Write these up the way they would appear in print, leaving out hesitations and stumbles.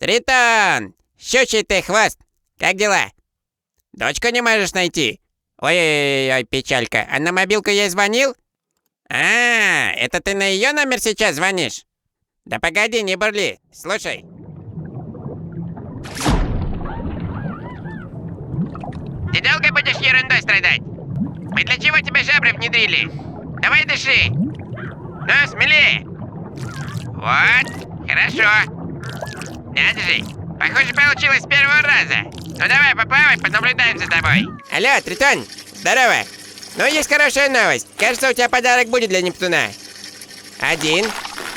Тритон! Щучий ты хвост! Как дела? Дочку не можешь найти? Ой-ой-ой, печалька. А на мобилку ей звонил? А, это ты на ее номер сейчас звонишь? Да погоди, не бурли. Слушай. Ты долго будешь ерундой страдать? Мы для чего тебе жабры внедрили? Давай дыши. Ну, смелее. Вот, хорошо. Надо же, похоже, получилось с первого раза. Ну давай, поплавай, понаблюдаем за тобой. Алло, Тритон, здорово. Ну, есть хорошая новость. Кажется, у тебя подарок будет для Нептуна. Один.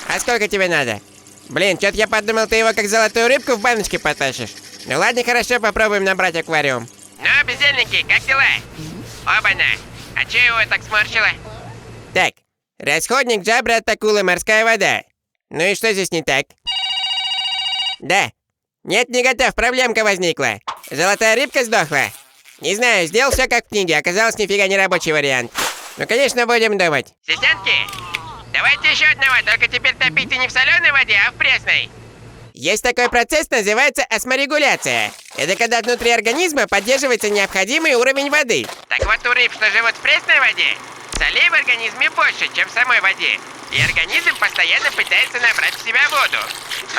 А сколько тебе надо? Блин, что-то я подумал, ты его как золотую рыбку в баночке потащишь. Ну ладно, хорошо, попробуем набрать аквариум. Ну, бездельники, как дела? Оба-на. А че его так сморщило? Так, расходник, жабры от акулы, морская вода. Ну и что здесь не так? Да. Нет, не готов, проблемка возникла. Золотая рыбка сдохла. Не знаю, сделал все как в книге, оказалось нифига не рабочий вариант. Ну, конечно, будем думать. Сестренки, давайте еще одного, только теперь топите не в соленой воде, а в пресной. Есть такой процесс, называется осморегуляция. Это когда внутри организма поддерживается необходимый уровень воды. Так вот, у рыб, что живут в пресной воде, солей в организме больше, чем в самой воде. И организм постоянно пытается набрать в себя воду.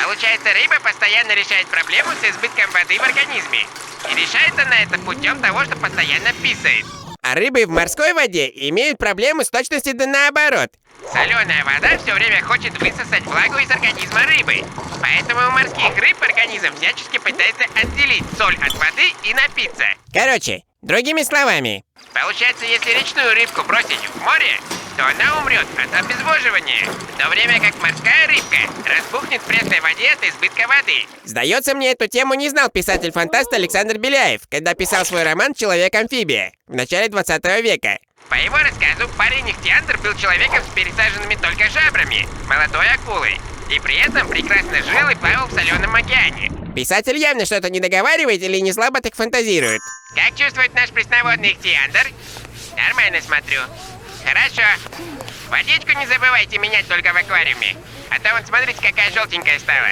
Получается, рыба постоянно решает проблему с избытком воды в организме. И решает она это путем того, что постоянно писает. А рыбы в морской воде имеют проблему с точностью да наоборот. Соленая вода все время хочет высосать влагу из организма рыбы. Поэтому у морских рыб организм всячески пытается отделить соль от воды и напиться. Короче, другими словами. Получается, если речную рыбку бросить в море, то она умрет от обезвоживания, в то время как морская рыбка разбухнет в пресной воде от избытка воды. Сдается мне, эту тему не знал писатель-фантаст Александр Беляев, когда писал свой роман «Человек-амфибия» в начале 20 века. По его рассказу, парень-ихтиандр был человеком с пересаженными только жабрами, молодой акулой, и при этом прекрасно жил и плавал в соленом океане. Писатель явно что-то не договаривает или не слабо так фантазирует. Как чувствует наш пресноводный ихтиандр? Нормально смотрю. Хорошо. Водичку не забывайте менять только в аквариуме. А то вон смотрите, какая желтенькая стала.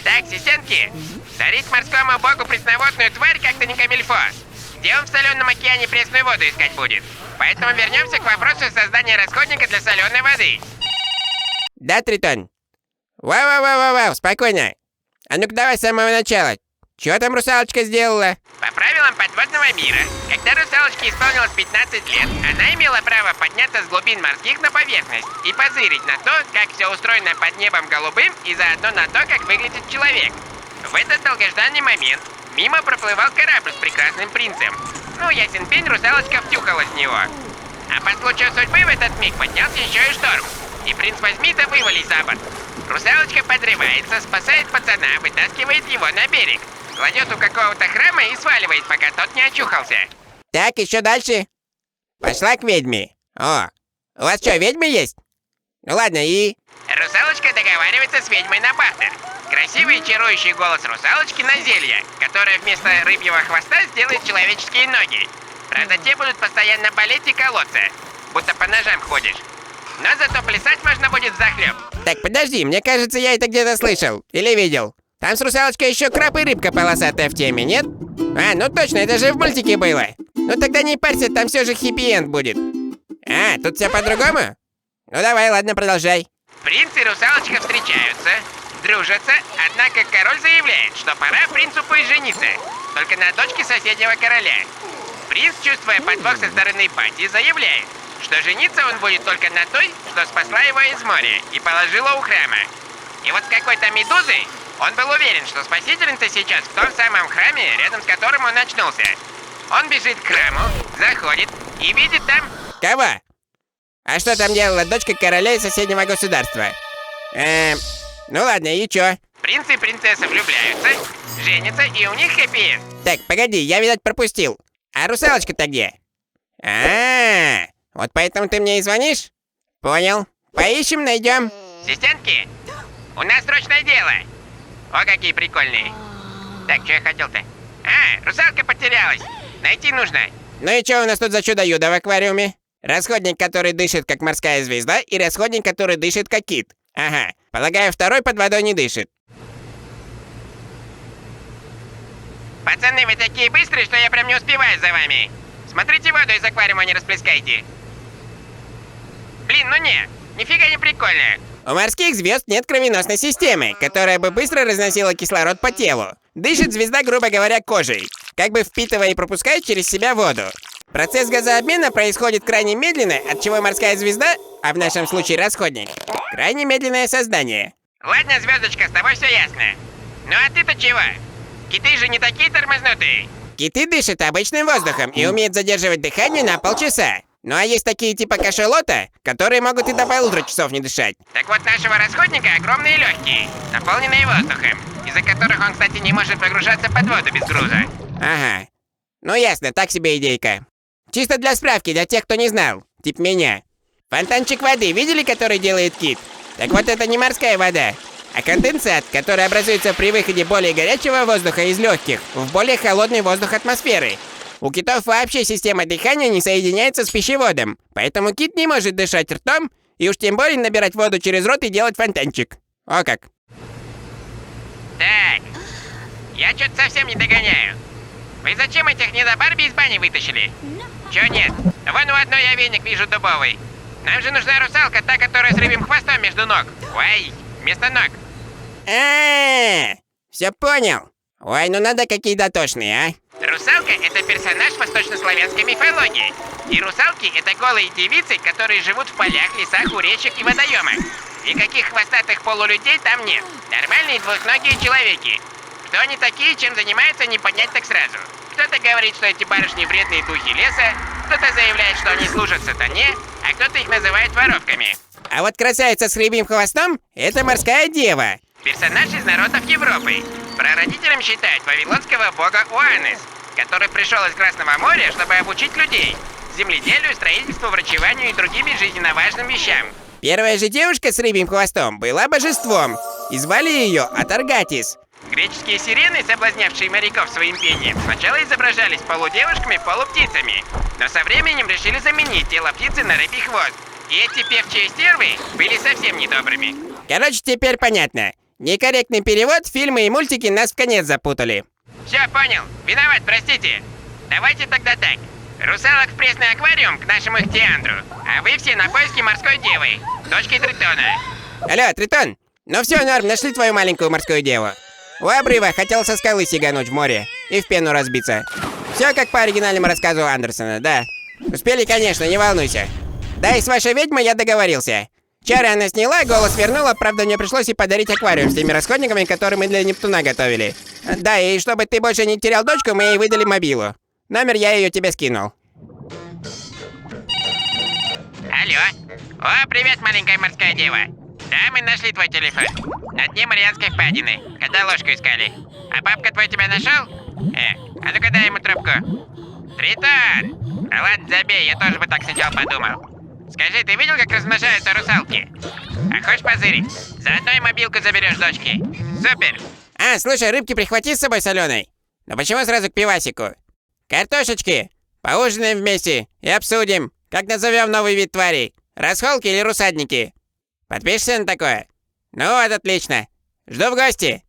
Так, сесенки, дарить морскому богу пресноводную тварь как-то не камильфо. Где он в соленом океане пресную воду искать будет? Поэтому вернемся к вопросу создания расходника для соленой воды. Да, Тритон? Вау, спокойно. А ну-ка давай с самого начала. Чего там русалочка сделала? По правилам подводного мира, когда русалочке исполнилось 15 лет, она имела право подняться с глубин морских на поверхность и позырить на то, как все устроено под небом голубым и заодно на то, как выглядит человек. В этот долгожданный момент мимо проплывал корабль с прекрасным принцем. Ну, ясен пень, русалочка втюхалась в него. А по случаю судьбы в этот миг поднялся еще и шторм. И принц возьми да вывали за борт. Русалочка подрывается, спасает пацана, вытаскивает его на берег. Кладет у какого-то храма и сваливает, пока тот не очухался. Так, еще дальше. Пошла к ведьме. О, у вас что, ведьмы есть? Ну ладно, и... Русалочка договаривается с ведьмой на бартер. Красивый чарующий голос русалочки на зелье, которое вместо рыбьего хвоста сделает человеческие ноги. Правда, те будут постоянно болеть и колоться, будто по ножам ходишь. Но зато плясать можно будет захлеб. Так, подожди, мне кажется, я это где-то слышал. Или видел. Там с русалочкой еще краб и рыбка полосатая в теме, нет? А, ну точно, это же в мультике было. Ну тогда не парься, там все же хэппи-энд будет. А, тут все по-другому? Ну давай, ладно, продолжай. Принц и русалочка встречаются, дружатся, однако король заявляет, что пора принцу жениться, только на дочке соседнего короля. Принц, чувствуя подвох со стороны пати, заявляет, что жениться он будет только на той, что спасла его из моря и положила у храма. И вот с какой-то медузой он был уверен, что спасительница сейчас в том самом храме, рядом с которым он очнулся. Он бежит к храму, заходит и видит там... Кого? А что там делала дочка короля из соседнего государства? Ну ладно, и чё? Принц и принцесса влюбляются, женятся, и у них хэппи-энд. Так, погоди, я, видать, пропустил. А русалочка-то где? Вот поэтому ты мне и звонишь? Понял. Поищем, найдем. Ассистентки, у нас срочное дело. О, какие прикольные. Так, что я хотел-то? Русалка потерялась. Найти нужно. Ну и что у нас тут за чудо-юдо в аквариуме? Расходник, который дышит, как морская звезда, и расходник, который дышит, как кит. Ага, полагаю, второй под водой не дышит. Пацаны, вы такие быстрые, что я прям не успеваю за вами. Смотрите, воду из аквариума не расплескайте. Блин, ну не, нифига не прикольно. У морских звезд нет кровеносной системы, которая бы быстро разносила кислород по телу. Дышит звезда, грубо говоря, кожей, как бы впитывая и пропуская через себя воду. Процесс газообмена происходит крайне медленно, отчего морская звезда, а в нашем случае расходник, крайне медленное создание. Ладно, звездочка, с тобой все ясно. Ну а ты-то чего? Киты же не такие тормознутые. Киты дышат обычным воздухом и умеют задерживать дыхание на полчаса. Ну а есть такие типа кашалота, которые могут и до 1,5 часов не дышать. Так вот, нашего расходника огромные легкие, наполненные воздухом, из-за которых он, кстати, не может погружаться под воду без груза. Ага. Ну ясно, так себе идейка. Чисто для справки, для тех, кто не знал, типа меня. Фонтанчик воды видели, который делает кит? Так вот это не морская вода, а конденсат, который образуется при выходе более горячего воздуха из легких в более холодный воздух атмосферы. У китов вообще система дыхания не соединяется с пищеводом, поэтому кит не может дышать ртом и уж тем более набирать воду через рот и делать фонтанчик. О как. Так, я что-то совсем не догоняю. Вы зачем этих недобарби из бани вытащили? Чё нет? Вон у одной я веник вижу дубовый. Нам же нужна русалка, та, которая с рыбьим хвостом между ног. Ой, вместо ног. Все понял. Ой, ну надо какие дотошные, а. Русалка — это персонаж восточнославянской мифологии. И русалки — это голые девицы, которые живут в полях, лесах, у речек и водоемах. Никаких хвостатых полулюдей там нет. Нормальные двухногие человеки. Кто они такие, чем занимаются, не понять так сразу. Кто-то говорит, что эти барышни вредные духи леса, кто-то заявляет, что они служат сатане, а кто-то их называет воровками. А вот красавица с рыбьим хвостом — это морская дева. Персонаж из народов Европы. Прародителем считают вавилонского бога Уанес, который пришел из Красного моря, чтобы обучить людей земледелию, строительству, врачеванию и другим жизненно важным вещам. Первая же девушка с рыбьим хвостом была божеством, и звали ее Атаргатис. Греческие сирены, соблазнявшие моряков своим пением, сначала изображались полудевушками, полуптицами, но со временем решили заменить тело птицы на рыбий хвост. И эти певчие стервы были совсем недобрыми. Короче, теперь понятно. Некорректный перевод, фильмы и мультики нас в конец запутали. Все, понял. Виноват, простите. Давайте тогда так. Русалок в пресный аквариум к нашему Ихтиандру, а вы все на поиски морской девы, дочки Тритона. Алло, Тритон. Ну все, норм, нашли твою маленькую морскую деву. У обрыва хотел со скалы сигануть в море и в пену разбиться. Все как по оригинальному рассказу Андерсона, да. Успели, конечно, не волнуйся. Да и с вашей ведьмой я договорился. Чары она сняла, голос вернула, правда мне пришлось и подарить аквариум с теми расходниками, которые мы для Нептуна готовили. Да, и чтобы ты больше не терял дочку, мы ей выдали мобилу. Номер я ее тебе скинул. Алло. О, привет, маленькая морская дева. Да, мы нашли твой телефон. На дне Марианской впадины, когда ложку искали. А папка твой тебя нашел? А ну-ка дай ему трубку. Тритон! А ладно, забей, я тоже бы так сначала подумал. Скажи, ты видел, как размножаются русалки? А хочешь позырить? Заодно и мобилку заберешь дочки. Супер! А, слушай, рыбки прихвати с собой соленой. Но почему сразу к пивасику? Картошечки! Поужинаем вместе и обсудим, как назовем новый вид тварей. Расхолки или русадники? Подпишешься на такое? Ну вот, отлично. Жду в гости.